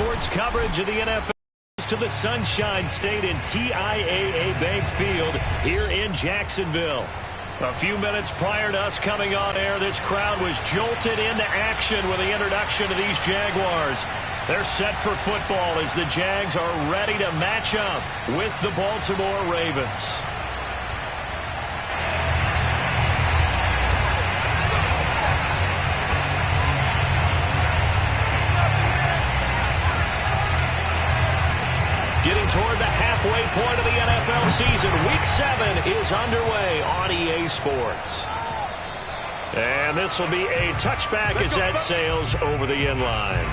Sports coverage of the NFL to the Sunshine State and TIAA Bank Field here in Jacksonville. A few minutes prior to us coming on air, this crowd was jolted into action with the introduction of these Jaguars. They're set for football as the Jags are ready to match up with the Baltimore Ravens. Getting toward the halfway point of the NFL season, Week 7 is underway on EA Sports. And this will be a touchback as that sails over the end line.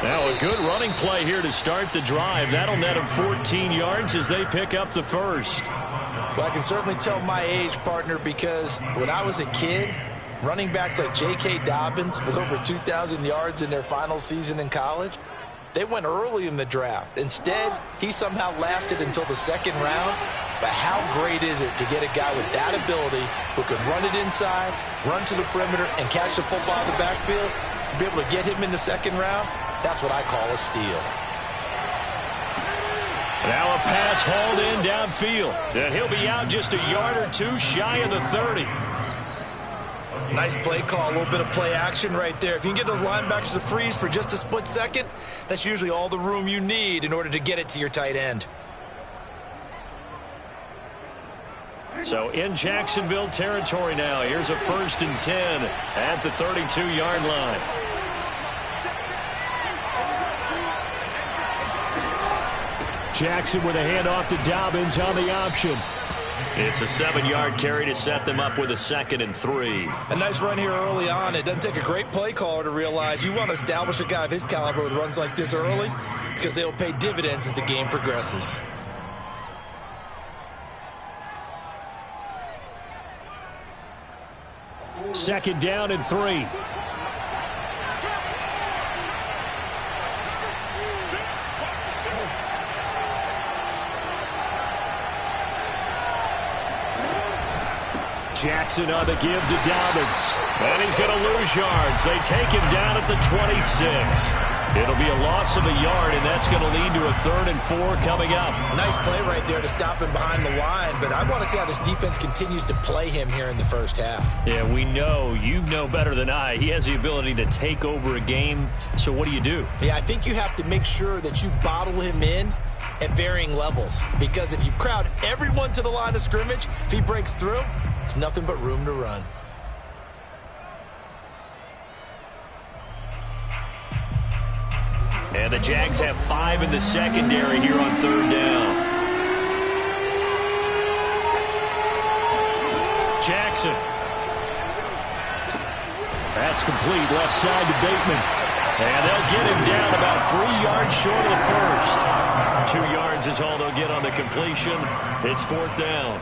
Now a good running play here to start the drive. That'll net them 14 yards as they pick up the first. Well, I can certainly tell my age, partner, because when I was a kid, running backs like J.K. Dobbins with over 2,000 yards in their final season in college, they went early in the draft. Instead, he somehow lasted until the second round. But how great is it to get a guy with that ability who can run it inside, run to the perimeter, and catch the football in the backfield? Be able to get him in the second round? That's what I call a steal. Now a pass hauled in downfield. And he'll be out just a yard or two shy of the 30. Nice play call, a little bit of play action right there. If you can get those linebackers to freeze for just a split second, that's usually all the room you need in order to get it to your tight end. So in Jacksonville territory now. Here's a 1st and 10 at the 32-yard line. Jackson with a handoff to Dobbins on the option. It's a 7-yard carry to set them up with a 2nd and 3. A nice run here early on. It doesn't take a great play caller to realize you want to establish a guy of his caliber with runs like this early because they'll pay dividends as the game progresses. Second down and 3. Jackson on the give to Dobbins. And he's going to lose yards. They take him down at the 26. It'll be a loss of a yard, and that's going to lead to a 3rd and 4 coming up. Nice play right there to stop him behind the line, but I want to see how this defense continues to play him here in the first half. Yeah, we know. You know better than I. He has the ability to take over a game, so what do? Yeah, I think you have to make sure that you bottle him in at varying levels, because if you crowd everyone to the line of scrimmage, if he breaks through, it's nothing but room to run. And the Jags have 5 in the secondary here on 3rd down. Jackson. That's complete left side to Bateman. And they'll get him down about 3 yards short of the first. 2 yards is all they'll get on the completion. It's 4th down.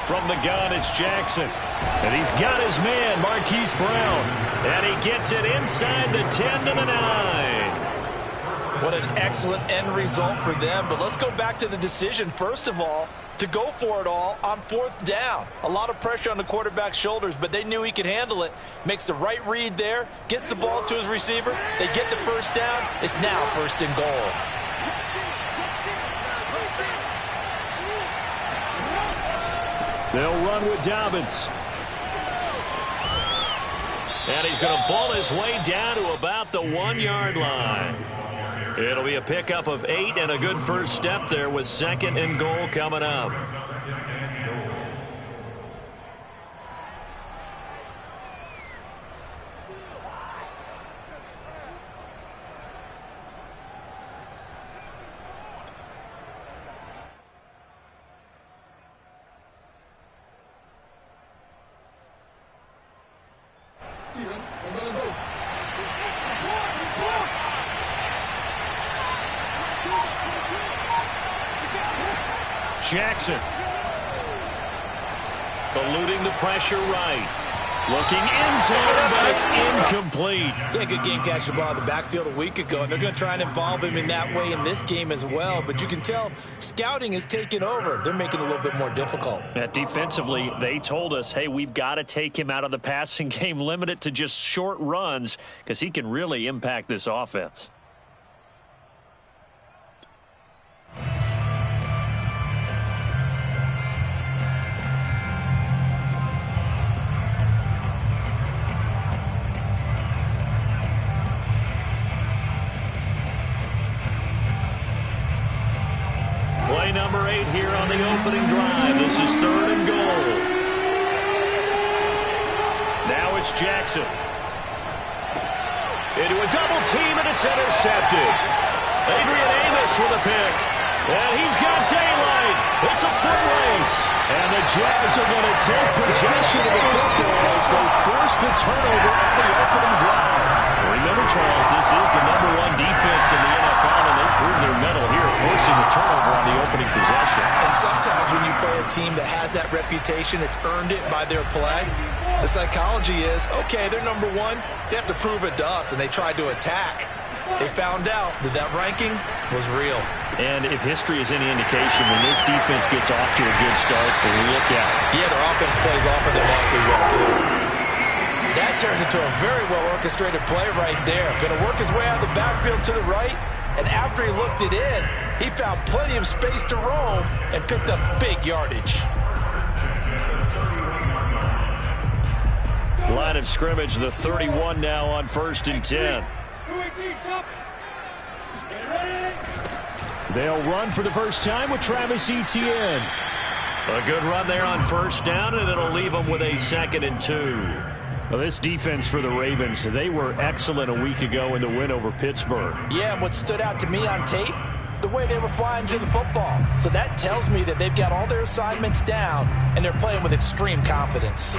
From the gun, it's Jackson. And he's got his man, Marquise Brown. And he gets it inside the 10 to the 9. What an excellent end result for them. But let's go back to the decision, first of all, to go for it all on 4th down. A lot of pressure on the quarterback's shoulders, but they knew he could handle it. Makes the right read there, gets the ball to his receiver. They get the first down. It's now 1st and goal. They'll run with Dobbins. And he's going to ball his way down to about the 1-yard line. It'll be a pickup of 8 and a good first step there with 2nd and goal coming up. Jackson. Eluding the pressure right. Looking end zone, but it's incomplete. Yeah, good game catching the ball in the backfield a week ago, and they're going to try and involve him in that way in this game as well. But you can tell scouting is taking over. They're making it a little bit more difficult. Defensively, they told us, hey, we've got to take him out of the passing game, limit it to just short runs, because he can really impact this offense. Play number 8 here on the opening drive. This is 3rd and goal. Now it's Jackson. Into a double team, and it's intercepted. Adrian Amos with a pick. And he's got daylight. It's a foot race. And the Jags are going to take possession of the football as they force the turnover on the opening drive. Remember, Charles, this is the #1 defense in the NFL, and they prove their mettle here, forcing the turnover on the opening possession. And sometimes when you play a team that has that reputation, that's earned it by their play, the psychology is, okay, they're #1. They have to prove it to us, and they tried to attack. They found out that that ranking was real. And if history is any indication, when this defense gets off to a good start, look out. Yeah, their offense plays off of them awfully well, too. That turned into a very well-orchestrated play right there. Going to work his way out of the backfield to the right, and after he looked it in, he found plenty of space to roam and picked up big yardage. Line of scrimmage, the 31 now on 1st and 10. They'll run for the first time with Travis Etienne. A good run there on 1st down, and it'll leave them with a 2nd and 2. Well, this defense for the Ravens, they were excellent a week ago in the win over Pittsburgh. Yeah, and what stood out to me on tape, the way they were flying to the football. So that tells me that they've got all their assignments down, and they're playing with extreme confidence.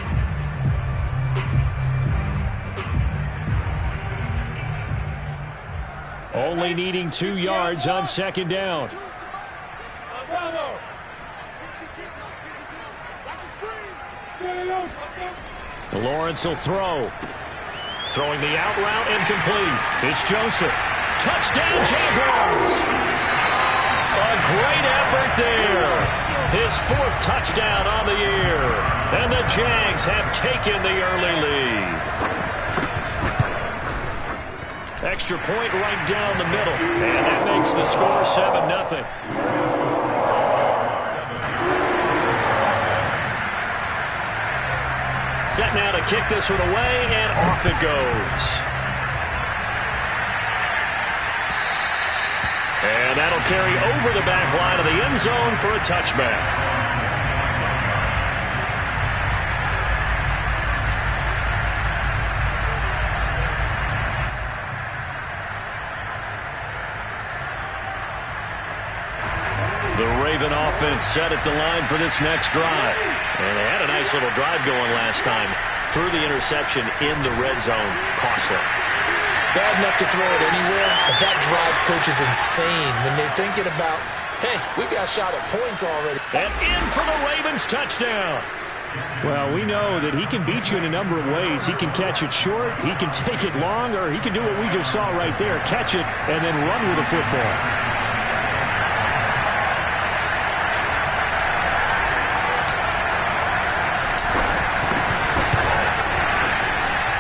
Only needing 2 yards on 2nd down. Lawrence will throw. Throwing the out route incomplete. It's Joseph. Touchdown, Jaguars. A great effort there. His 4th touchdown on the year. And the Jags have taken the early lead. Extra point right down the middle. And that makes the score 7-0. Set now to kick this one away, and off it goes. And that'll carry over the back line of the end zone for a touchback. The Raven offense set at the line for this next drive. And they had a nice little drive going last time. Threw the interception in the red zone. Costly. Bad enough to throw it anywhere, but that drives coaches insane when they're thinking about, hey, we got a shot at points already. And in for the Ravens touchdown. Well, we know that he can beat you in a number of ways. He can catch it short, he can take it long, or he can do what we just saw right there, catch it and then run with the football.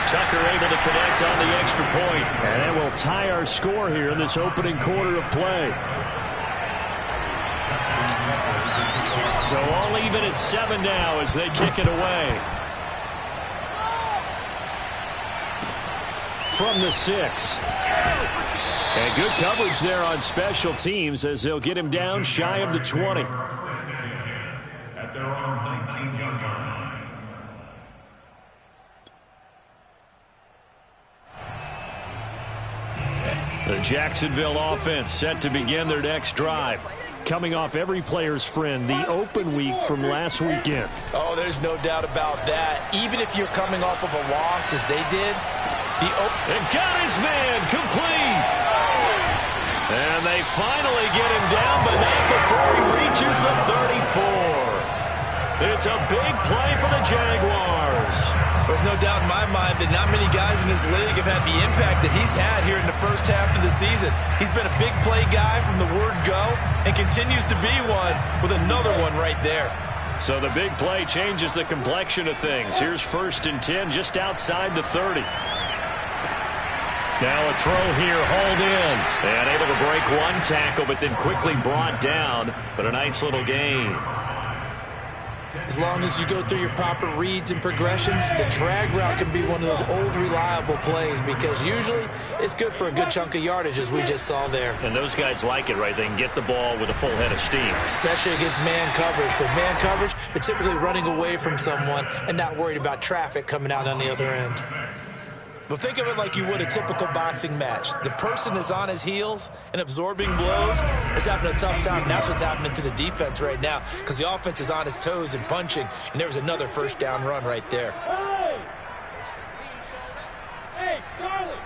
Tucker able to connect on the extra point. And that will tie our score here in this opening quarter of play. So all even at 7 now as they kick it away. From the 6. And good coverage there on special teams as they'll get him down shy of the 20. At their own 19-yard line. The Jacksonville offense set to begin their next drive. coming off every player's friend, the open week from last weekend. Oh, there's no doubt about that. Even if you're coming off of a loss as they did, and got his man complete. And they finally get him down, but not before he reaches the 34. It's a big play for the Jaguars. There's no doubt in my mind that not many guys in this league have had the impact that he's had here in the first half of the season. He's been a big play guy from the word go and continues to be one with another one right there. So the big play changes the complexion of things. Here's 1st and 10 just outside the 30. Now a throw here, hauled in. And able to break one tackle, but then quickly brought down. But a nice little gain. As long as you go through your proper reads and progressions, the drag route can be one of those old reliable plays because usually it's good for a good chunk of yardage as we just saw there. And those guys like it, right? They can get the ball with a full head of steam. Especially against man coverage, because man coverage, they're typically running away from someone and not worried about traffic coming out on the other end. But think of it like you would a typical boxing match. The person that's on his heels and absorbing blows is having a tough time. And that's what's happening to the defense right now because the offense is on his toes and punching. And there was another 1st down run right there. Hey, Charlie!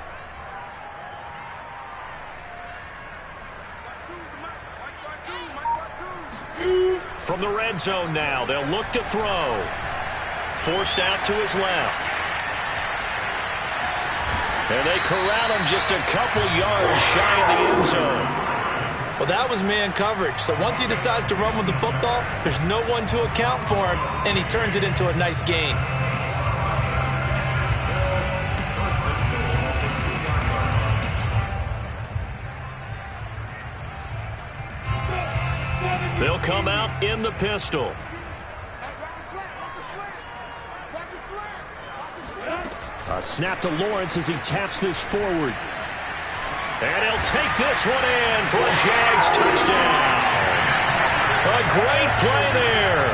From the red zone now, they'll look to throw. Forced out to his left. And they corral him just a couple yards shy of the end zone. Well, that was man coverage. So once he decides to run with the football, there's no one to account for him, and he turns it into a nice gain. They'll come out in the pistol. A snap to Lawrence as he taps this forward. And he'll take this one in for a Jags touchdown. A great play there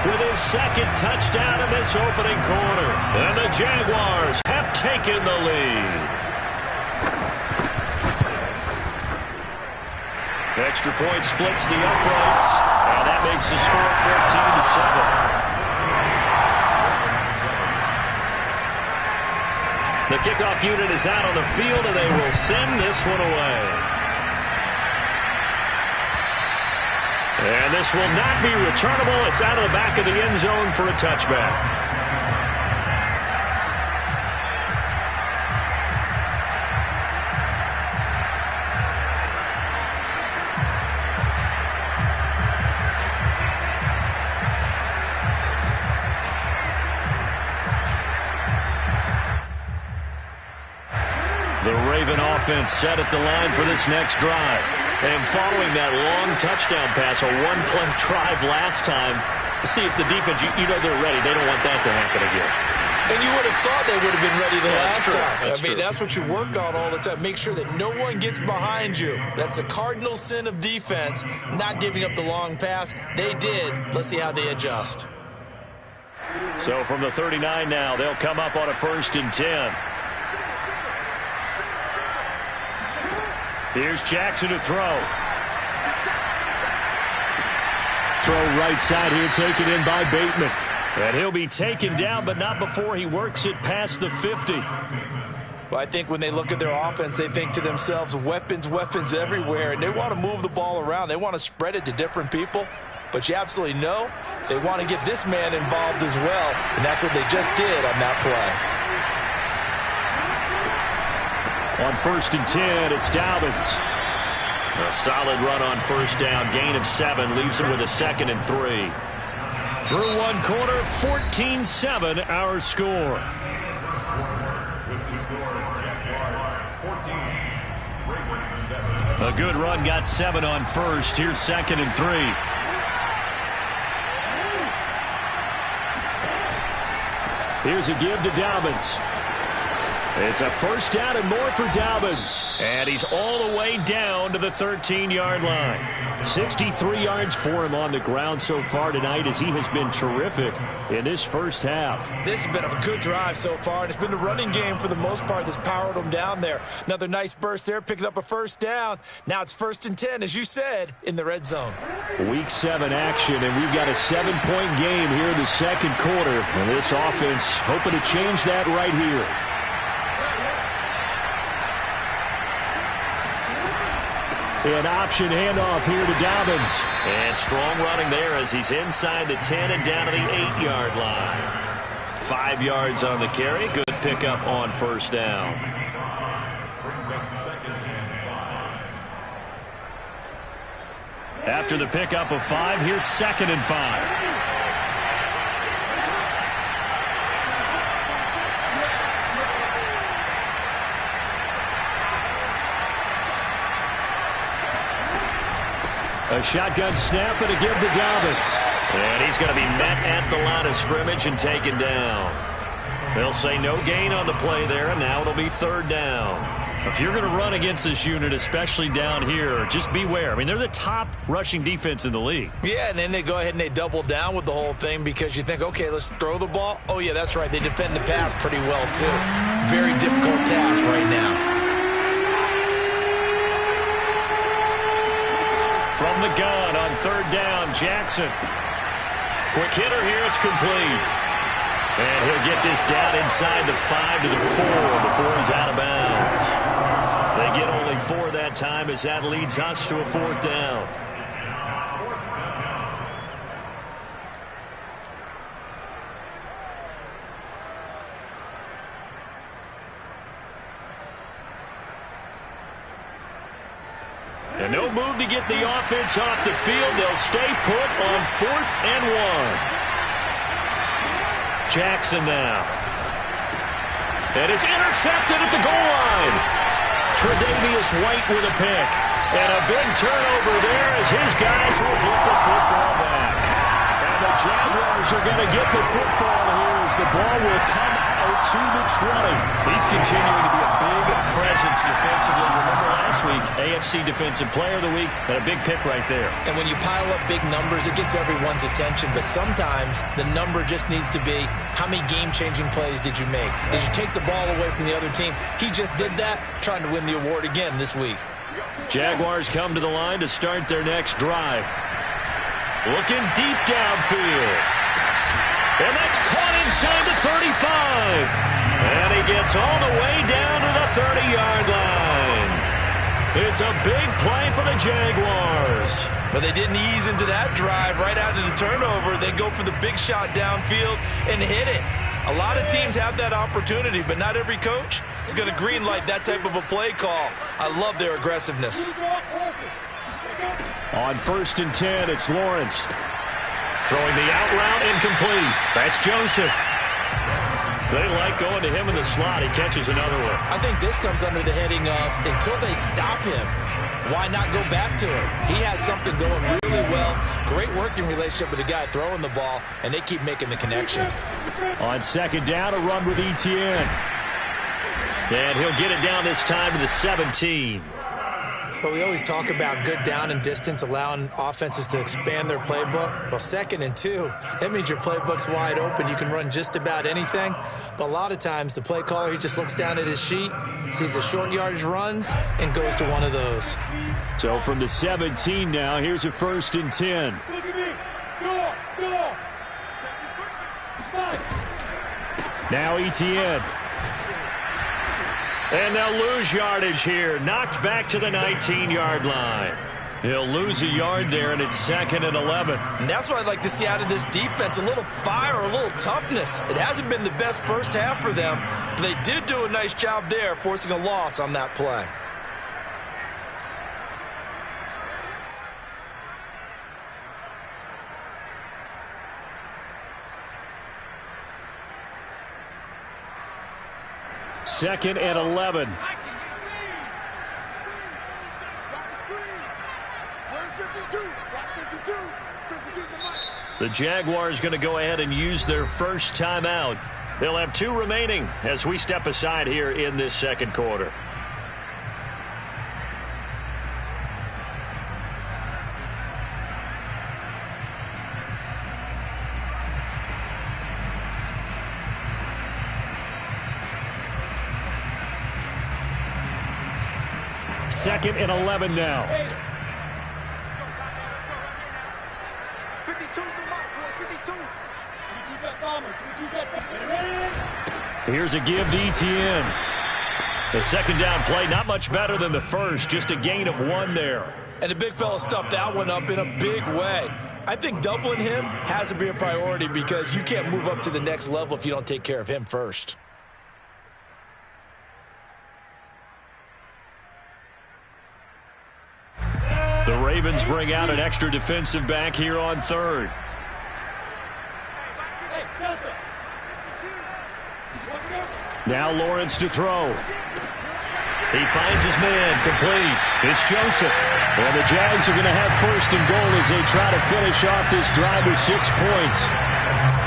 with his 2nd touchdown in this opening quarter. And the Jaguars have taken the lead. Extra point splits the uprights. And that makes the score 14-7. The kickoff unit is out on the field, and they will send this one away. And this will not be returnable. It's out of the back of the end zone for a touchback. The Raven offense set at the line for this next drive. And following that long touchdown pass, a one-play drive last time, see if the defense, you know they're ready. They don't want that to happen again. And you would have thought they would have been ready the last time. That's true. That's what you work on all the time. Make sure that no one gets behind you. That's the cardinal sin of defense, not giving up the long pass. They did. Let's see how they adjust. So from the 39 now, they'll come up on a 1st and 10. Here's Jackson to throw. Throw right side here, taken in by Bateman. And he'll be taken down, but not before he works it past the 50. Well, I think when they look at their offense, they think to themselves, weapons, weapons everywhere, and they want to move the ball around. They want to spread it to different people. But you absolutely know they want to get this man involved as well, and that's what they just did on that play. On 1st and 10, it's Dobbins. A solid run on 1st down. Gain of 7 leaves him with a 2nd and 3. Through one quarter, 14-7 our score. A good run, got 7 on 1st. Here's 2nd and 3. Here's a give to Dobbins. It's a first down and more for Dobbins. And he's all the way down to the 13-yard line. 63 yards for him on the ground so far tonight as he has been terrific in this first half. This has been a good drive so far, and it's been the running game for the most part that's powered him down there. Another nice burst there, picking up a first down. Now it's 1st and 10, as you said, in the red zone. Week 7 action, and we've got a 7-point game here in the second quarter. And this offense hoping to change that right here. An option handoff here to Dobbins. And strong running there as he's inside the 10 and down to the 8-yard line. 5 yards on the carry. Good pickup on first down. Brings up 2nd and 5. After the pickup of 5, here's 2nd and 5. A shotgun snap and a give to Dobbins. And he's going to be met at the line of scrimmage and taken down. They'll say no gain on the play there, and now it'll be 3rd down. If you're going to run against this unit, especially down here, just beware. I mean, they're the top rushing defense in the league. Yeah, and then they go ahead and they double down with the whole thing because you think, okay, let's throw the ball. Oh, yeah, that's right. They defend the pass pretty well, too. Very difficult task right now. From the gun on 3rd down, Jackson. Quick hitter here, it's complete. And he'll get this down inside the 5 to the 4 before he's out of bounds. They get only 4 that time as that leads us to a 4th down. And no move to get the offense off the field. They'll stay put on 4th and 1. Jackson now. And it's intercepted at the goal line. Tre'Davious White with a pick. And a big turnover there as his guys will get the football back. And the Jaguars are going to get the football here as the ball will come out to the 20. He's continuing to be a big presence defensively. Remember last week, AFC Defensive Player of the Week, and a big pick right there. And when you pile up big numbers, it gets everyone's attention. But sometimes the number just needs to be, how many game-changing plays did you make? Did you take the ball away from the other team? He just did that, trying to win the award again this week. Jaguars come to the line to start their next drive. Looking deep downfield. And that's caught inside the 35. And he gets all the way down to the 30-yard line. It's a big play for the Jaguars. But they didn't ease into that drive right out of the turnover. They go for the big shot downfield and hit it. A lot of teams have that opportunity, but not every coach is going to greenlight that type of a play call. I love their aggressiveness. On 1st and 10, it's Lawrence. Throwing the out route incomplete. That's Joseph. They like going to him in the slot. He catches another one. I think this comes under the heading of until they stop him, why not go back to it? He has something going really well. Great working relationship with the guy throwing the ball, and they keep making the connection. On 2nd down, a run with Etienne. And he'll get it down this time to the 17. But we always talk about good down and distance, allowing offenses to expand their playbook. Well, 2nd and 2, that means your playbook's wide open. You can run just about anything. But a lot of times, the play caller, he just looks down at his sheet, sees the short yardage runs, and goes to one of those. So from the 17 now, here's a 1st and 10. Look at me. Go. Now Etienne. And they'll lose yardage here. Knocked back to the 19-yard line. He'll lose a yard there, and it's 2nd and 11. And that's what I'd like to see out of this defense, a little fire, a little toughness. It hasn't been the best first half for them, but they did do a nice job there, forcing a loss on that play. Second and 11. The Jaguars going to go ahead and use their first timeout. They'll have 2 remaining as we step aside here in this second quarter. Second and 11 now. 52's the mark, boys. 52. Here's a give to ETN. The second down play, not much better than the first, just a gain of 1 there. And the big fella stuffed that one up in a big way. I think doubling him has to be a priority because you can't move up to the next level if you don't take care of him first. The Ravens bring out an extra defensive back here on third. Now Lawrence to throw. He finds his man, complete. It's Joseph. And the Jags are going to have first and goal as they try to finish off this drive with 6 points.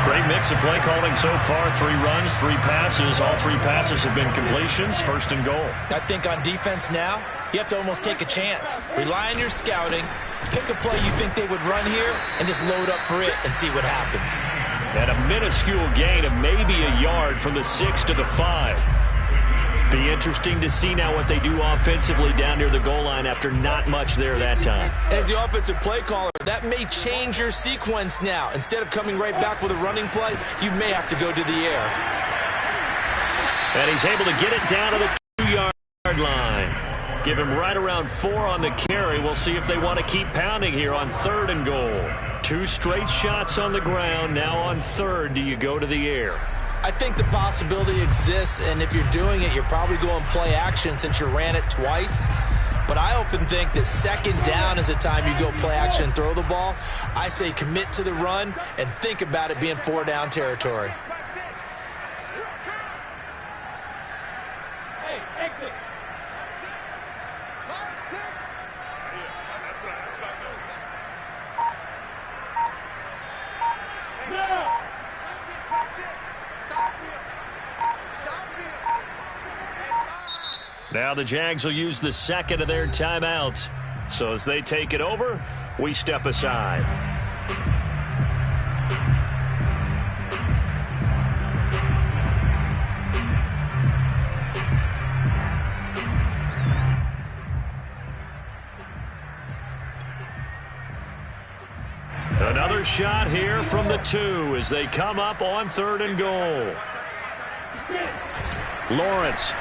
Great mix of play calling so far. 3 runs, 3 passes. All 3 passes have been completions. First and goal. I think on defense now, you have to almost take a chance. Rely on your scouting. Pick a play you think they would run here and just load up for it and see what happens. And a minuscule gain of maybe a yard from the 6 to the 5. Be interesting to see now what they do offensively down near the goal line after not much there that time. As the offensive play caller, that may change your sequence now. Instead of coming right back with a running play, you may have to go to the air. And he's able to get it down to the 2-yard line. Give him right around 4 on the carry. We'll see if they want to keep pounding here on third and goal. 2 straight shots on the ground. Now on third, do you go to the air? I think the possibility exists, and if you're doing it, you're probably going play action since you ran it twice. But I often think that second down is the time you go play action and throw the ball. I say commit to the run and think about it being 4-down territory. Hey, exit. Now the Jags will use the second of their timeouts. So as they take it over, we step aside. Another shot here from the 2 as they come up on third and goal. Lawrence.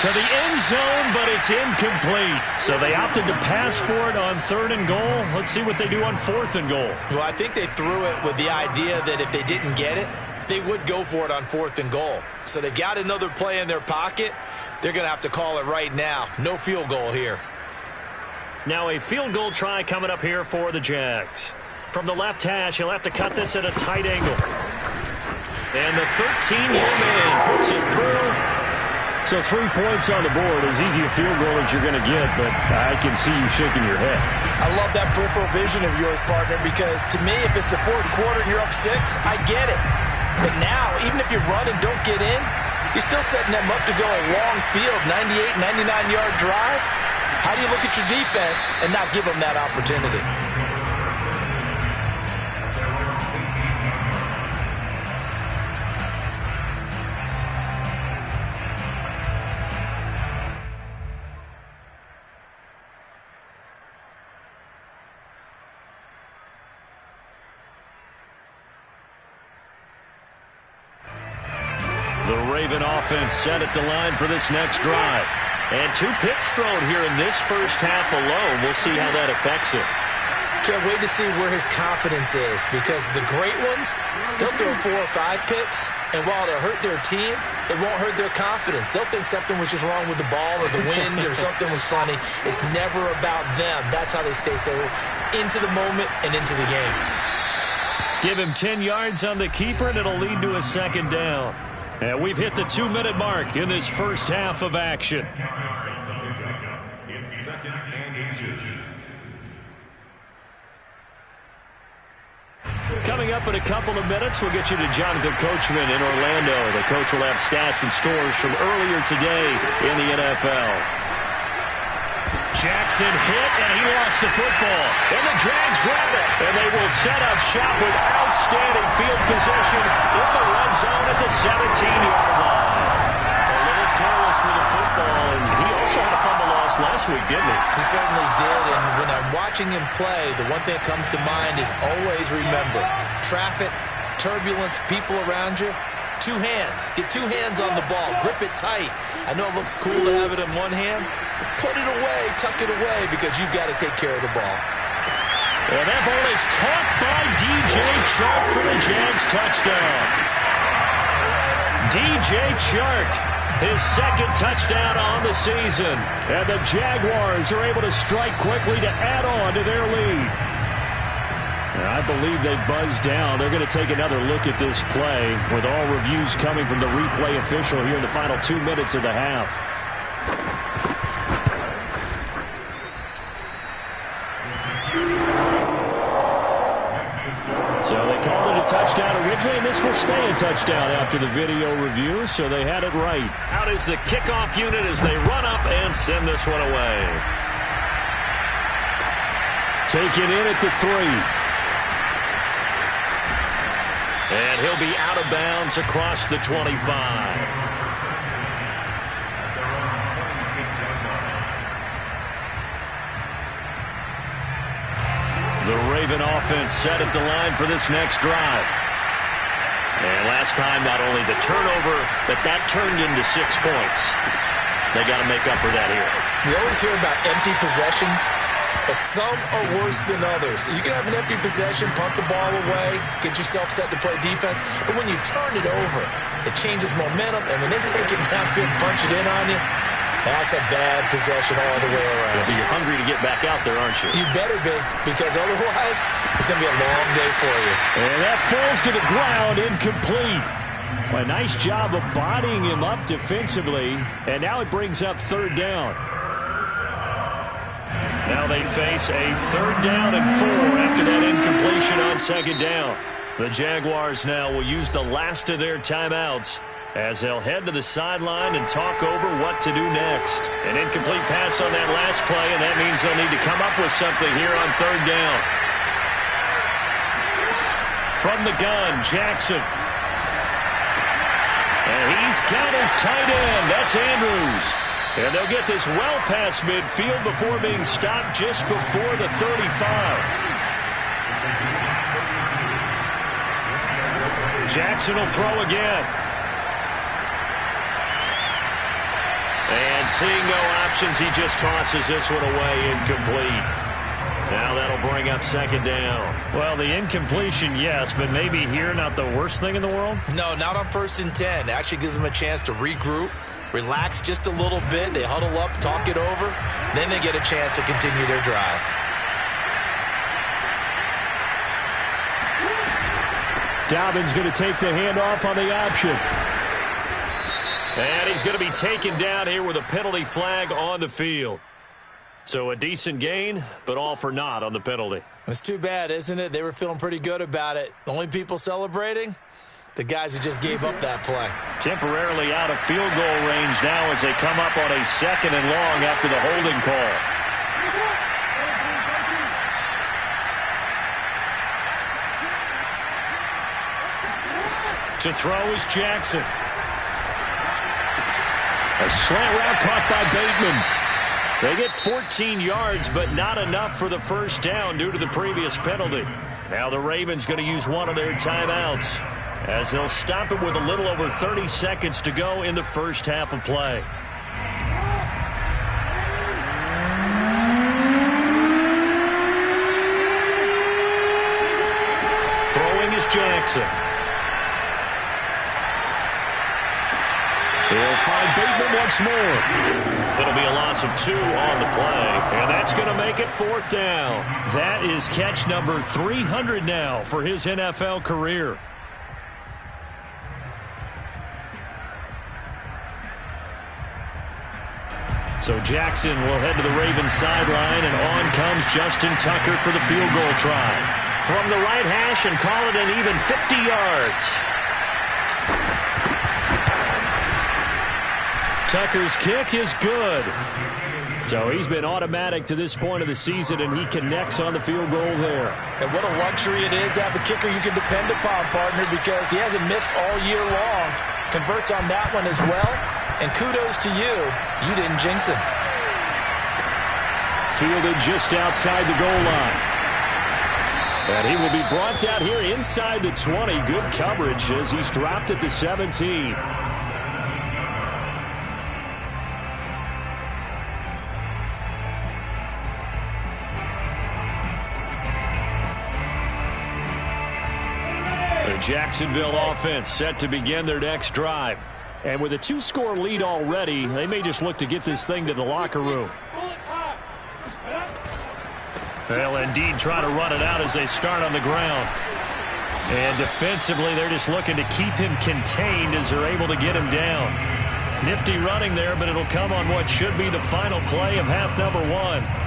To the end zone, but it's incomplete. So they opted to pass for it on third and goal. Let's see what they do on fourth and goal. Well, I think they threw it with the idea that if they didn't get it, they would go for it on fourth and goal. So they've got another play in their pocket. They're going to have to call it right now. No field goal here. Now a field goal try coming up here for the Jags. From the left hash, he'll have to cut this at a tight angle. And the 13-year man puts it through. So 3 points on the board, as easy a field goal as you're going to get, but I can see you shaking your head. I love that peripheral vision of yours, partner, because to me, if it's the fourth quarter and you're up 6, I get it. But now, even if you run and don't get in, you're still setting them up to go a long field, 98, 99-yard drive. How do you look at your defense and not give them that opportunity? The Raven offense set at the line for this next drive. And 2 picks thrown here in this first half alone. We'll see how that affects it. Can't wait to see where his confidence is, because the great ones, they'll throw 4 or 5 picks, and while it'll hurt their team, it won't hurt their confidence. They'll think something was just wrong with the ball or the wind or something was funny. It's never about them. That's how they stay so into the moment and into the game. Give him 10 yards on the keeper, and it'll lead to a second down. And we've hit the 2-minute mark in this first half of action. It's second and inches. Coming up in a couple of minutes, we'll get you to Jonathan Coachman in Orlando. The coach will have stats and scores from earlier today in the NFL. Jackson hit, and he lost the football. And the Jags grab it. And they will set up shop with outstanding field position in the red zone at the 17-yard line. A little careless with the football, and he also had a fumble loss last week, didn't he? He certainly did, and when I'm watching him play, the one thing that comes to mind is always remember, traffic, turbulence, people around you, two hands. Get two hands on the ball. Grip it tight. I know it looks cool to have it in one hand. Put it away, tuck it away, because you've got to take care of the ball. And that ball is caught by DJ Chark for the Jags touchdown. DJ Chark, his second touchdown on the season. And the Jaguars are able to strike quickly to add on to their lead. And I believe they buzzed down. They're going to take another look at this play with all reviews coming from the replay official here in the final 2 minutes of the half. So they called it a touchdown originally, and this will stay a touchdown after the video review, so they had it right. Out is the kickoff unit as they run up and send this one away. Taken in at the 3. And he'll be out of bounds across the 25. The Raven offense set at the line for this next drive. And last time, not only the turnover, but that turned into 6 points. They got to make up for that here. We always hear about empty possessions, but some are worse than others. You can have an empty possession, punt the ball away, get yourself set to play defense, but when you turn it over, it changes momentum, and when they take it downfield and punch it in on you, that's a bad possession all the way around. Yeah, but you're hungry to get back out there, aren't you? You better be, because otherwise it's going to be a long day for you. And that falls to the ground, incomplete. A nice job of bodying him up defensively, and now it brings up third down. Now they face a 3rd down and 4 after that incompletion on 2nd down. The Jaguars now will use the last of their timeouts as they'll head to the sideline and talk over what to do next. An incomplete pass on that last play, and that means they'll need to come up with something here on 3rd down. From the gun, Jackson. And he's got his tight end. That's Andrews. And they'll get this well past midfield before being stopped just before the 35. Jackson will throw again. And seeing no options, he just tosses this one away, incomplete. Now that'll bring up 2nd down. Well, the incompletion, yes, but maybe here not the worst thing in the world? No, not on 1st and 10. It actually gives them a chance to regroup, relax just a little bit. They huddle up, talk it over. Then they get a chance to continue their drive. Dobbins going to take the handoff on the option. And he's going to be taken down here with a penalty flag on the field. So a decent gain, but all for naught on the penalty. It's too bad, isn't it? They were feeling pretty good about it. The only people celebrating? The guys who just gave up that play. Temporarily out of field goal range now as they come up on a 2nd and long after the holding call. To throw is Jackson. A slant route caught by Bateman. They get 14 yards, but not enough for the 1st down due to the previous penalty. Now the Ravens going to use one of their timeouts as they'll stop it with a little over 30 seconds to go in the 1st half of play. Throwing is Jackson. He'll find Bateman once more. It'll be a loss of 2 on the play, and that's going to make it 4th down. That is catch number 300 now for his NFL career. So Jackson will head to the Ravens sideline, and on comes Justin Tucker for the field goal try. from the right hash and call it an even 50 yards. Tucker's kick is good. So he's been automatic to this point of the season, and he connects on the field goal there. And what a luxury it is to have a kicker you can depend upon, partner, because he hasn't missed all year long. Converts on that one as well. And kudos to you. You didn't jinx him. Fielded just outside the goal line. And he will be brought down here inside the 20. Good coverage as he's dropped at the 17. The Jacksonville offense set to begin their next drive. And with a 2-score lead already, they may just look to get this thing to the locker room. They'll indeed try to run it out as they start on the ground. And defensively, they're just looking to keep him contained as they're able to get him down. Nifty running there, but it'll come on what should be the final play of half number 1.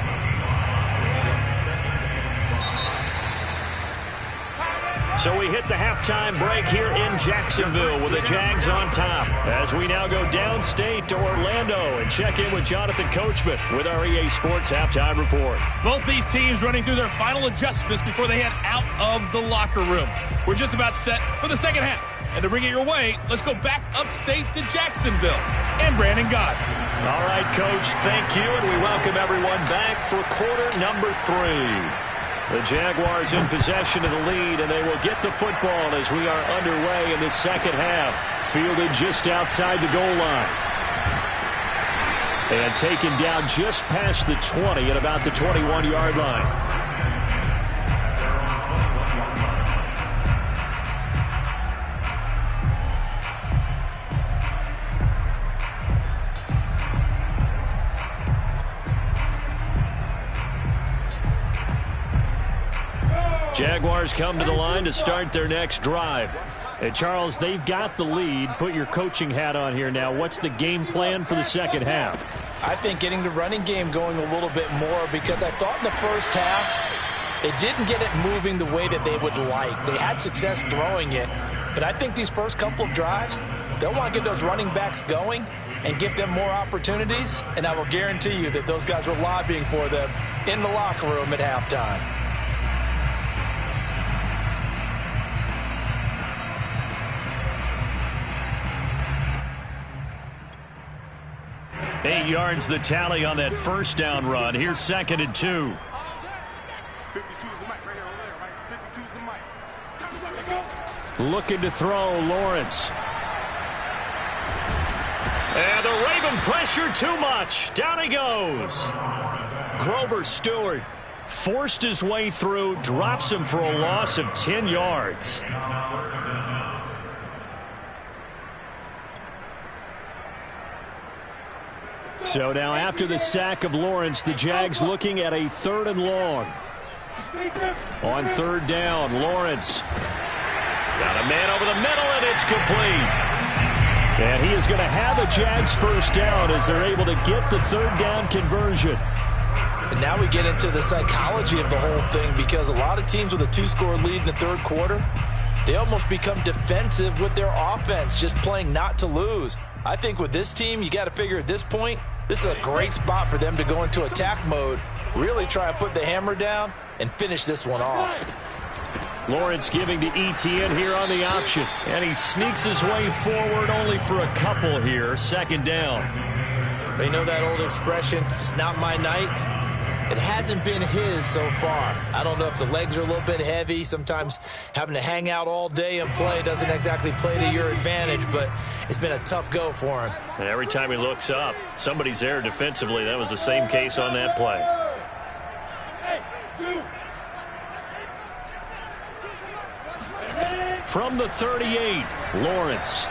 So we hit the halftime break here in Jacksonville with the Jags on top. As we now go downstate to Orlando and check in with Jonathan Coachman with our EA Sports Halftime Report. Both these teams running through their final adjustments before they head out of the locker room. We're just about set for the second half. And to bring it your way, let's go back upstate to Jacksonville. And Brandon Gott. All right, Coach, thank you. And we welcome everyone back for quarter number 3. The Jaguars in possession of the lead, and they will get the football as we are underway in the second half. Fielded just outside the goal line. And taken down just past the 20 at about the 21-yard line. Jaguars come to the line to start their next drive. And Charles, they've got the lead. Put your coaching hat on here now. What's the game plan for the second half? I think getting the running game going a little bit more, because I thought in the first half it didn't get it moving the way that they would like. They had success throwing it, but I think these first couple of drives, they'll want to get those running backs going and give them more opportunities, and I will guarantee you that those guys were lobbying for them in the locker room at halftime. Eight yards the tally on that first down run. Here's 2nd and 2. 52's the mic right here over there, right? 52's the mic. Looking to throw, Lawrence. And the Raven pressure too much. Down he goes. Grover Stewart forced his way through, drops him for a loss of 10 yards. So now after the sack of Lawrence, the Jags looking at a 3rd and long. On 3rd down, Lawrence got a man over the middle, and it's complete. And he is going to have a Jags first down as they're able to get the 3rd down conversion. And now we get into the psychology of the whole thing, because a lot of teams with a 2-score lead in the 3rd quarter, they almost become defensive with their offense, just playing not to lose. I think with this team, you got to figure at this point, this is a great spot for them to go into attack mode, really try and put the hammer down and finish this one off. Lawrence giving to ETN here on the option, and he sneaks his way forward only for a couple here. 2nd down. They know that old expression, it's not my night. It hasn't been his so far. I don't know if the legs are a little bit heavy. Sometimes having to hang out all day and play doesn't exactly play to your advantage, but it's been a tough go for him. And every time he looks up, somebody's there defensively. That was the same case on that play. From the 38, Lawrence.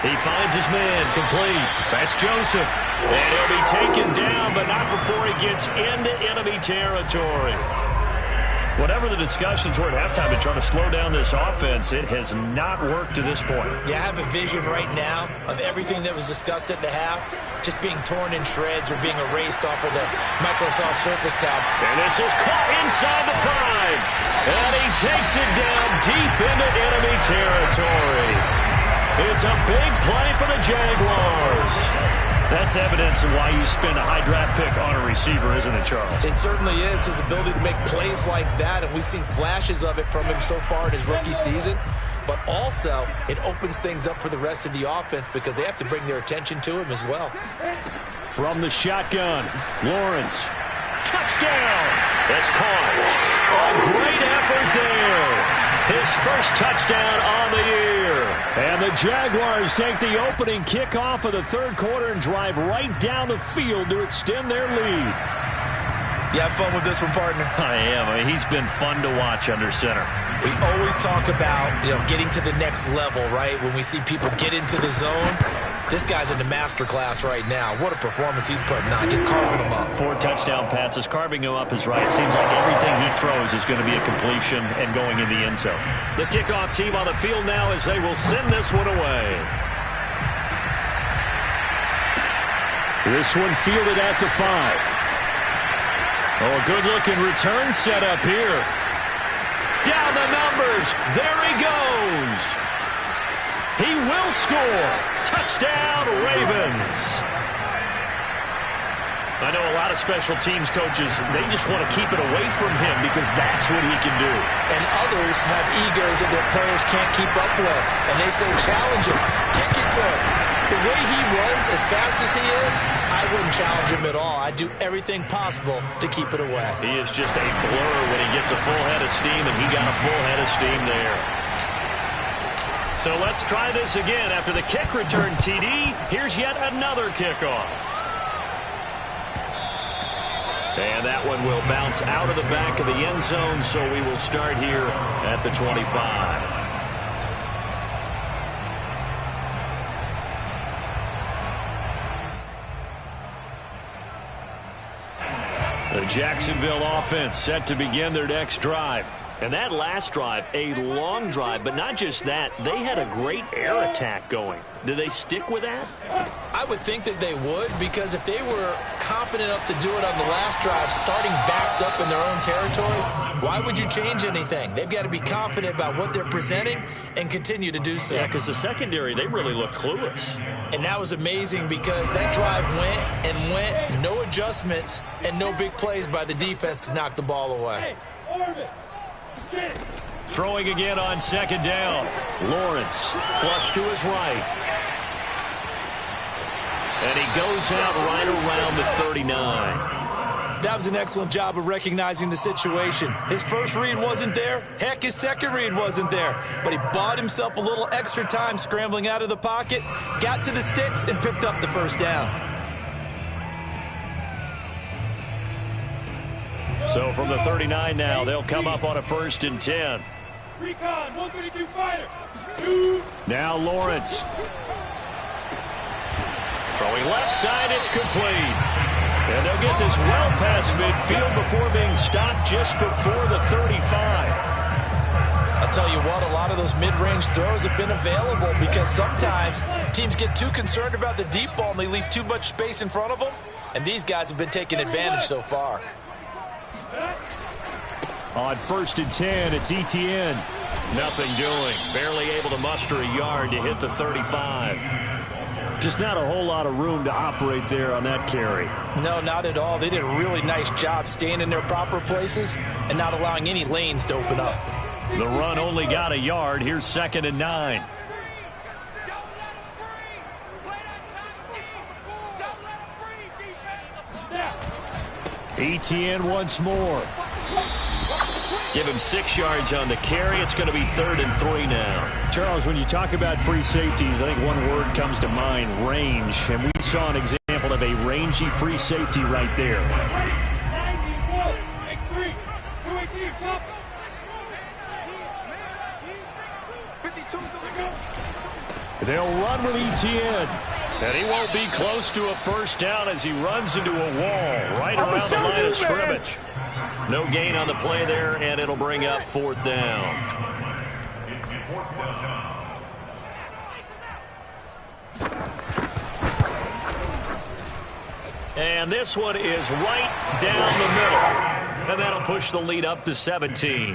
He finds his man, complete. That's Joseph. And he'll be taken down, but not before he gets into enemy territory. Whatever the discussions were at halftime to try to slow down this offense, it has not worked to this point. Yeah, I have a vision right now of everything that was discussed at the half just being torn in shreds or being erased off of the Microsoft Surface tab. And this is caught inside the 5. And he takes it down deep into enemy territory. It's a big play for the Jaguars. That's evidence of why you spend a high draft pick on a receiver, isn't it, Charles? It certainly is, his ability to make plays like that, and we've seen flashes of it from him so far in his rookie season. But also, it opens things up for the rest of the offense because they have to bring their attention to him as well. From the shotgun, Lawrence. Touchdown! That's caught. A great effort there. His first touchdown on the year. And the Jaguars take the opening kickoff of the third quarter and drive right down the field to extend their lead. You have fun with this one, partner? I am. I mean, he's been fun to watch under center. We always talk about, getting to the next level, right? When we see people get into the zone, this guy's in the master class right now. What a performance he's putting on, just carving them up. 4 touchdown passes. Carving him up is right. It seems like everything he throws is going to be a completion and going in the end zone. The kickoff team on the field now as they will send this one away. This one fielded at the 5. Oh, a good-looking return set up here. Down the numbers. There he goes. He will score. Touchdown, Ravens. I know a lot of special teams coaches, they just want to keep it away from him because that's what he can do. And others have egos that their players can't keep up with. And they say, challenge him. Kick it to him. The way he runs as fast as he is, I wouldn't challenge him at all. I'd do everything possible to keep it away. He is just a blur when he gets a full head of steam, and he got a full head of steam there. So let's try this again. After the kick return TD, here's yet another kickoff. And that one will bounce out of the back of the end zone, so we will start here at the 25. The Jacksonville offense set to begin their next drive. And that last drive, a long drive, but not just that, they had a great air attack going. Do they stick with that? I would think that they would, because if they were confident enough to do it on the last drive, starting backed up in their own territory, why would you change anything? They've got to be confident about what they're presenting and continue to do so. Yeah, because the secondary, they really look clueless. And that was amazing because that drive went, no adjustments, and no big plays by the defense to knock the ball away. Throwing again on second down. Lawrence, flush to his right. And he goes out right around the 39. That was an excellent job of recognizing the situation. His first read wasn't there. Heck, his second read wasn't there. But he bought himself a little extra time scrambling out of the pocket, got to the sticks, and picked up the first down. So from the 39 now, they'll come up on a 1st and 10. Recon, 132 fighter. Now Lawrence. Throwing left side, it's complete. And they'll get this well past midfield before being stopped just before the 35. I'll tell you what, a lot of those mid-range throws have been available because sometimes teams get too concerned about the deep ball and they leave too much space in front of them. And these guys have been taking advantage so far. On 1st and 10, it's ETN. Nothing doing. Barely able to muster a yard to hit the 35. Just not a whole lot of room to operate there on that carry. No, not at all. They did a really nice job staying in their proper places and not allowing any lanes to open up. The run only got a yard. Here's 2nd and 9. ETN once more. Give him 6 yards on the carry. It's going to be 3rd and 3 now. Charles, when you talk about free safeties, I think one word comes to mind, range. And we saw an example of a rangy free safety right there. They'll run with ETN. And he won't be close to a first down as he runs into a wall right around the line of scrimmage. No gain on the play there, and it'll bring up 4th down. It's 4th down. And this one is right down the middle. And that'll push the lead up to 17.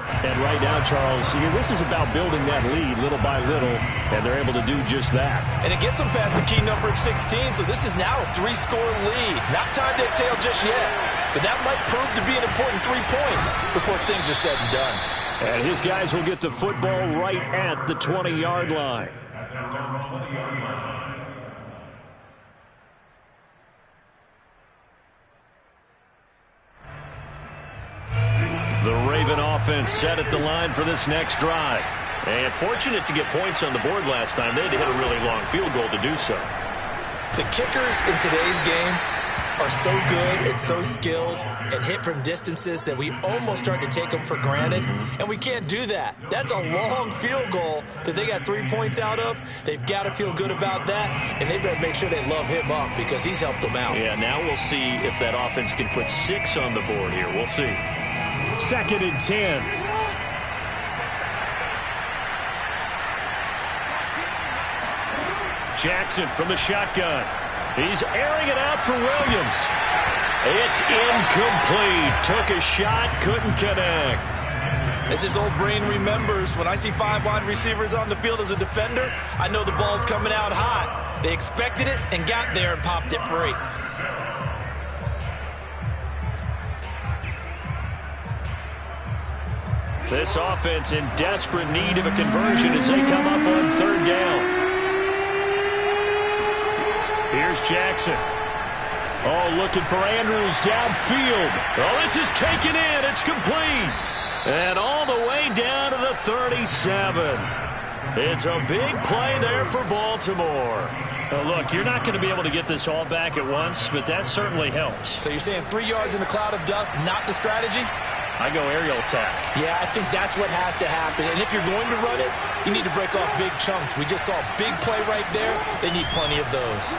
And right now, Charles, this is about building that lead little by little, and they're able to do just that. And it gets them past the key number of 16, so this is now a 3-score lead. Not time to exhale just yet, but that might prove to be an important 3 points before things are said and done. And his guys will get the football right at the 20-yard line. The Raven offense set at the line for this next drive. And fortunate to get points on the board last time. They had to hit a really long field goal to do so. The kickers in today's game are so good and so skilled and hit from distances that we almost start to take them for granted, and we can't do that. That's a long field goal that they got 3 points out of. They've got to feel good about that, and they better make sure they love him up because he's helped them out. Yeah, now we'll see if that offense can put 6 on the board here. We'll see. 2nd and 10. Jackson from the shotgun. He's airing it out for Williams. It's incomplete. Took a shot, couldn't connect. As his old brain remembers, when I see 5 wide receivers on the field as a defender, I know the ball's coming out hot. They expected it and got there and popped it free. This offense in desperate need of a conversion as they come up on 3rd down. Here's Jackson. Oh, looking for Andrews downfield. Oh, this is taken in. It's complete. And all the way down to the 37. It's a big play there for Baltimore. Oh, look, you're not going to be able to get this all back at once, but that certainly helps. So you're saying 3 yards in a cloud of dust, not the strategy? I go aerial attack. Yeah, I think that's what has to happen. And if you're going to run it, you need to break off big chunks. We just saw a big play right there. They need plenty of those.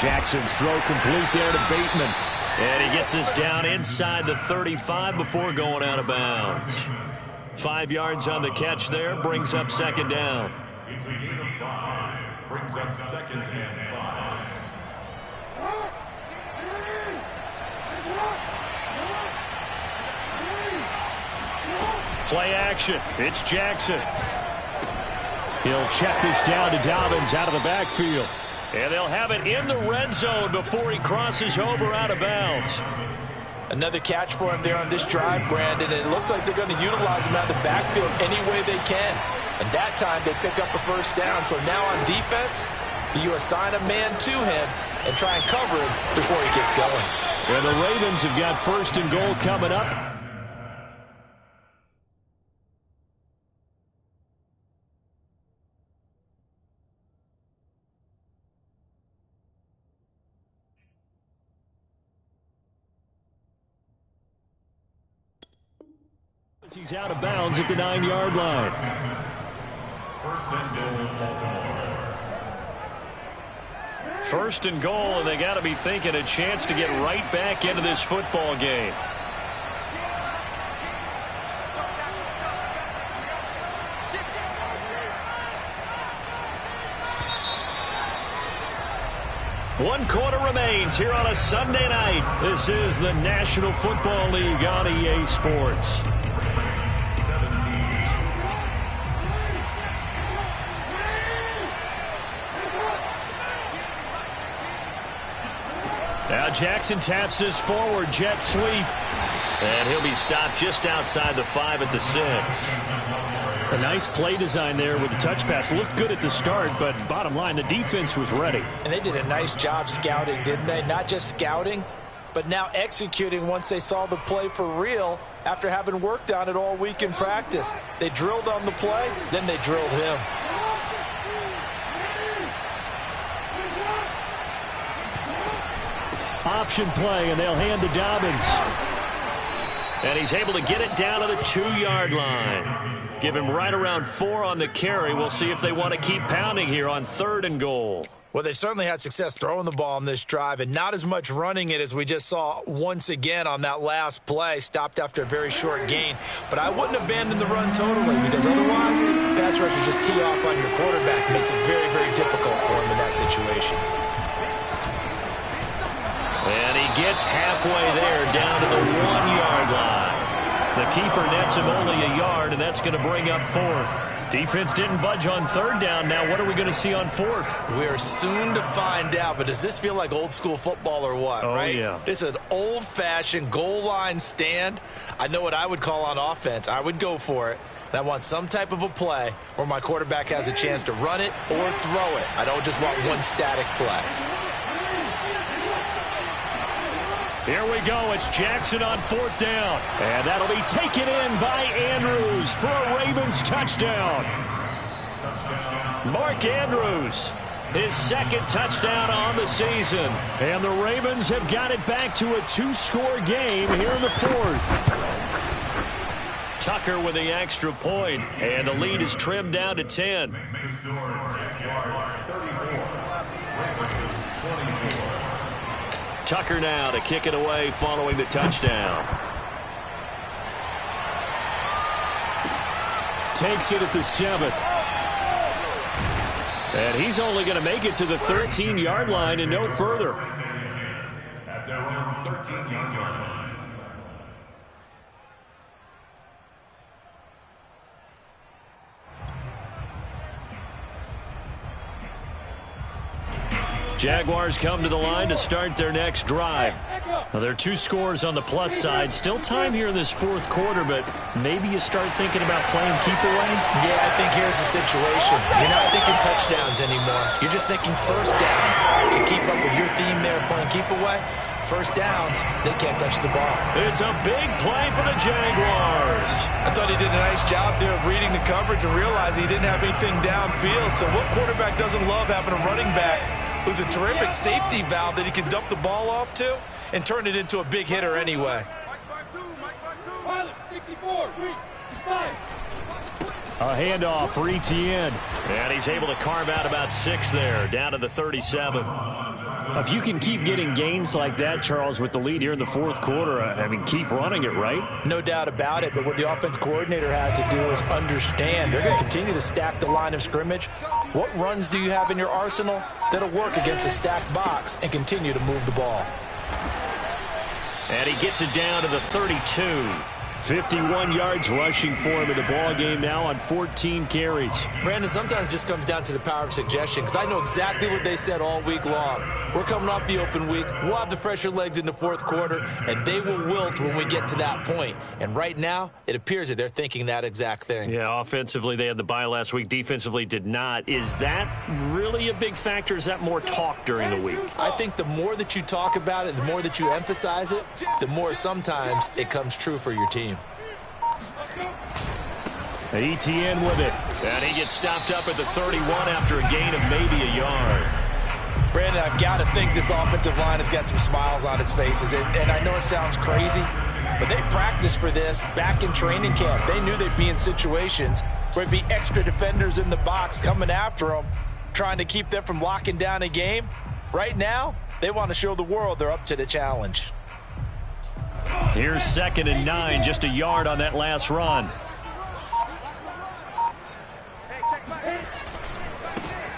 Jackson's throw complete there to Bateman. And he gets us down inside the 35 before going out of bounds. 5 yards on the catch there, brings up 2nd down. It's a gain of 5. Brings up 2nd and 5. Play action. It's Jackson. He'll check this down to Dobbins out of the backfield. And they'll have it in the red zone before he crosses over out of bounds. Another catch for him there on this drive, Brandon. And it looks like they're going to utilize him out of the backfield any way they can. And that time they pick up a first down. So now on defense, you assign a man to him and try and cover him before he gets going. And the Ravens have got 1st and goal coming up. He's out of bounds at the 9-yard line. 1st and goal, Baltimore. 1st and goal, and they got to be thinking a chance to get right back into this football game. One quarter remains here on a Sunday night. This is the National Football League on EA Sports. Now Jackson taps this forward jet sweep. And he'll be stopped just outside the 5 at the 6. A nice play design there with the touch pass. Looked good at the start, but bottom line, the defense was ready. And they did a nice job scouting, didn't they? Not just scouting, but now executing once they saw the play for real after having worked on it all week in practice. They drilled on the play, then they drilled him. Option play, and they'll hand to Dobbins. And he's able to get it down to the 2-yard line. Give him right around 4 on the carry. We'll see if they want to keep pounding here on 3rd and goal. Well, they certainly had success throwing the ball on this drive and not as much running it as we just saw once again on that last play. Stopped after a very short gain. But I wouldn't abandon the run totally because otherwise, pass rushers just tee off on your quarterback. Makes it very, very difficult for him in that situation. And he gets halfway there down to the 1-yard line. The keeper nets him only a yard, and that's going to bring up 4th. Defense didn't budge on 3rd down. Now what are we going to see on 4th? We are soon to find out, but does this feel like old school football or what, right? Yeah. This is an old-fashioned goal line stand. I know what I would call on offense. I would go for it. And I want some type of a play where my quarterback has a chance to run it or throw it. I don't just want one static play. Here we go. It's Jackson on 4th down. And that'll be taken in by Andrews for a Ravens touchdown. Mark Andrews, his 2nd touchdown on the season. And the Ravens have got it back to a 2-score game here in the 4th. Tucker with the extra point, and the lead is trimmed down to 10. Tucker now to kick it away following the touchdown. Takes it at the 7. And he's only going to make it to the 13-yard line and no further. At their own 13-yard line. Jaguars come to the line to start their next drive. Well, there are 2 scores on the plus side. Still time here in this 4th quarter, but maybe you start thinking about playing keep away? Yeah, I think here's the situation. You're not thinking touchdowns anymore. You're just thinking first downs. To keep up with your theme there, playing keep away, first downs, they can't touch the ball. It's a big play for the Jaguars. I thought he did a nice job there of reading the coverage and realizing he didn't have anything downfield. So what quarterback doesn't love having a running back who's a terrific safety valve that he can dump the ball off to and turn it into a big hitter anyway. A handoff for Etienne. And he's able to carve out about 6 there, down to the 37. If you can keep getting gains like that, Charles, with the lead here in the 4th quarter, I mean, keep running it, right? No doubt about it, but what the offense coordinator has to do is understand. They're going to continue to stack the line of scrimmage. What runs do you have in your arsenal that'll work against a stacked box and continue to move the ball? And he gets it down to the 32. 51 yards rushing for him in the ball game now on 14 carries. Brandon, sometimes it just comes down to the power of suggestion because I know exactly what they said all week long. We're coming off the open week. We'll have the fresher legs in the 4th quarter, and they will wilt when we get to that point. And right now, it appears that they're thinking that exact thing. Yeah, offensively, they had the bye last week. Defensively, did not. Is that really a big factor? Is that more talk during the week? I think the more that you talk about it, the more that you emphasize it, the more sometimes it comes true for your team. Etienne with it. And he gets stopped up at the 31 after a gain of maybe a yard. Brandon, I've got to think this offensive line has got some smiles on its faces. And I know it sounds crazy, but they practiced for this back in training camp. They knew they'd be in situations where there'd be extra defenders in the box coming after them, trying to keep them from locking down a game. Right now, they want to show the world they're up to the challenge. Here's 2nd and 9, just a yard on that last run.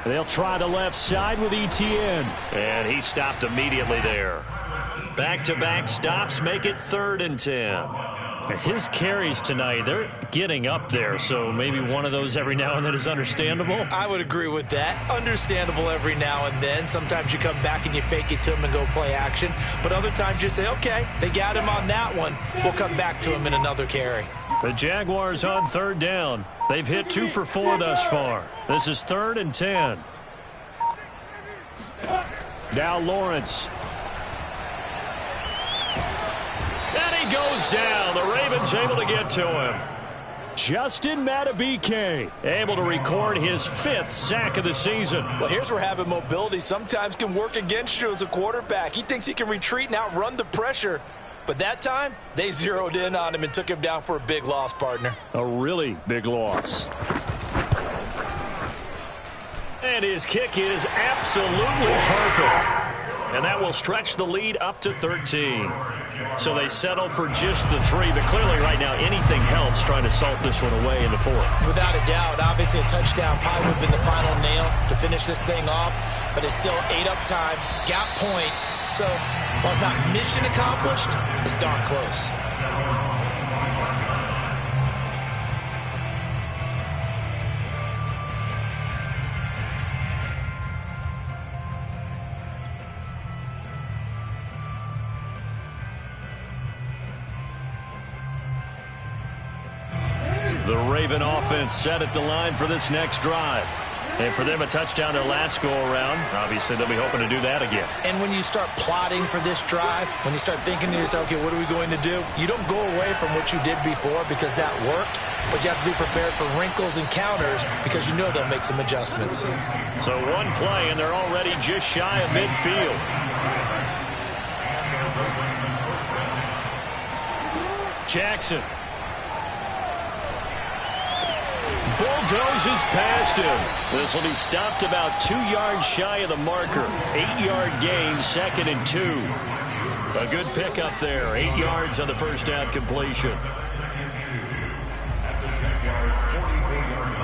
They'll try the left side with Etienne. And he stopped immediately there. Back-to-back stops make it 3rd and 10. His carries tonight, they're getting up there, so maybe one of those every now and then is understandable. I would agree with that. Understandable every now and then. Sometimes you come back and you fake it to him and go play action. But other times you say, okay, they got him on that one. We'll come back to him in another carry. The Jaguars on 3rd down. They've hit 2 for 4 thus far. This is 3rd and 10. Now Lawrence. And he goes down. The Ravens able to get to him. Justin Madubuike able to record his 5th sack of the season. Well, here's where having mobility sometimes can work against you as a quarterback. He thinks he can retreat and outrun the pressure. But that time, they zeroed in on him and took him down for a big loss, partner. A really big loss. And his kick is absolutely perfect. And that will stretch the lead up to 13. So they settle for just the 3, but clearly right now anything helps trying to salt this one away in the 4th. Without a doubt, obviously a touchdown probably would have been the final nail to finish this thing off, but it's still 8 up time, got points. So while it's not mission accomplished, it's darn close. The Raven offense set at the line for this next drive. And for them, a touchdown their last go-around. Obviously, they'll be hoping to do that again. And when you start plotting for this drive, when you start thinking to yourself, okay, what are we going to do? You don't go away from what you did before because that worked, but you have to be prepared for wrinkles and counters because you know they'll make some adjustments. So one play, and they're already just shy of midfield. Jackson. Bulldozes past him. This will be stopped about 2 yards shy of the marker. 8-yard gain, 2nd and 2. A good pickup there. 8 yards on the first down completion. At the Jaguars' 44-yard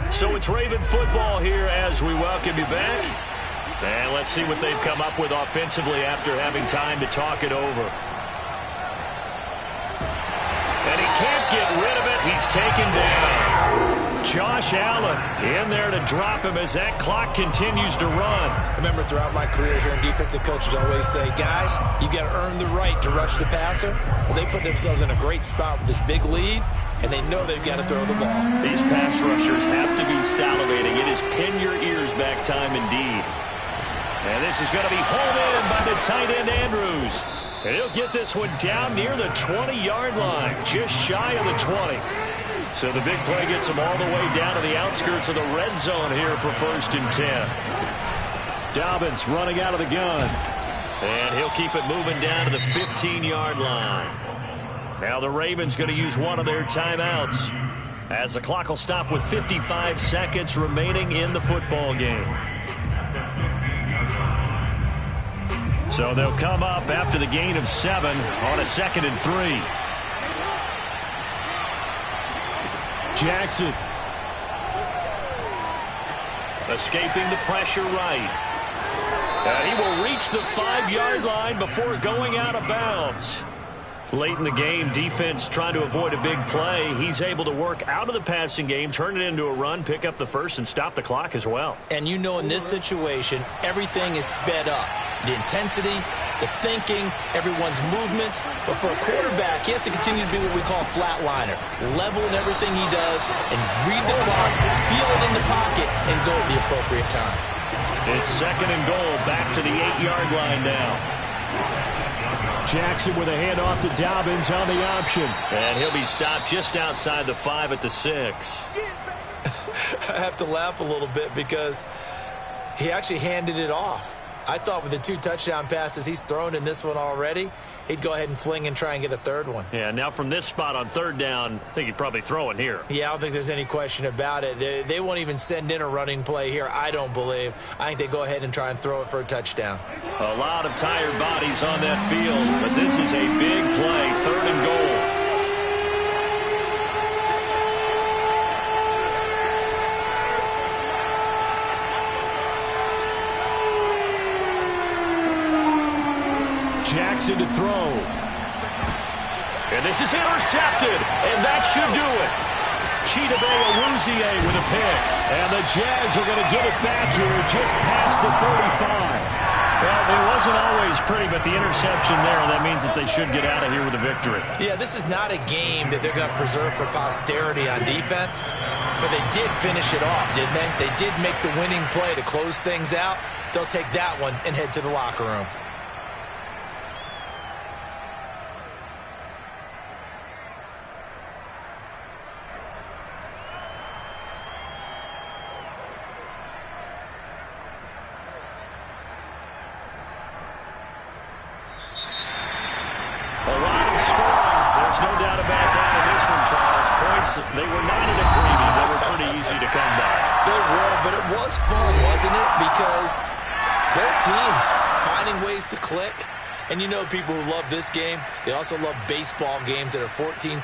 line. So it's Raven football here as we welcome you back. And let's see what they've come up with offensively after having time to talk it over. And he can't get rid of it. He's taken down. Josh Allen in there to drop him as that clock continues to run. I remember throughout my career hearing defensive coaches always say, guys, you got to earn the right to rush the passer. Well, they put themselves in a great spot with this big lead, and they know they've got to throw the ball. These pass rushers have to be salivating. It is pin your ears back time indeed. And this is going to be hauled in by the tight end, Andrews. And he'll get this one down near the 20-yard line, just shy of the 20. So the big play gets him all the way down to the outskirts of the red zone here for 1st and 10. Dobbins running out of the gun. And he'll keep it moving down to the 15-yard line. Now the Ravens going to use one of their timeouts as the clock will stop with 55 seconds remaining in the football game. So they'll come up after the gain of 7 on a 2nd and 3. Jackson. Escaping the pressure right. And he will reach the 5-yard line before going out of bounds. Late in the game, defense trying to avoid a big play. He's able to work out of the passing game, turn it into a run, pick up the first, and stop the clock as well. And you know in this situation, everything is sped up. The intensity, the thinking, everyone's movement. But for a quarterback, he has to continue to be what we call a flatliner. Level in everything he does and read the clock, feel it in the pocket, and go at the appropriate time. It's 2nd and goal, back to the 8-yard line now. Jackson with a handoff to Dobbins on the option. And he'll be stopped just outside the 5 at the 6. I have to laugh a little bit because he actually handed it off. I thought with the 2 touchdown passes he's thrown in this one already, he'd go ahead and fling and try and get a 3rd one. Yeah, now from this spot on 3rd down, I think he'd probably throw it here. Yeah, I don't think there's any question about it. They won't even send in a running play here, I don't believe. I think they go ahead and try and throw it for a touchdown. A lot of tired bodies on that field, but this is a big play, 3rd and goal. Jackson to throw. And this is intercepted, and that should do it. Chidobe Awuzie with a pick. And the Jags are going to get it back here just past the 35. Well, it wasn't always pretty, but the interception there, that means that they should get out of here with a victory. Yeah, this is not a game that they're going to preserve for posterity on defense, but they did finish it off, didn't they? They did make the winning play to close things out. They'll take that one and head to the locker room. they were not in a greenie. They were pretty easy to come by. They were, but it was fun, wasn't it? Because both teams finding ways to click. And you know people who love this game, they also love baseball games that are 14-12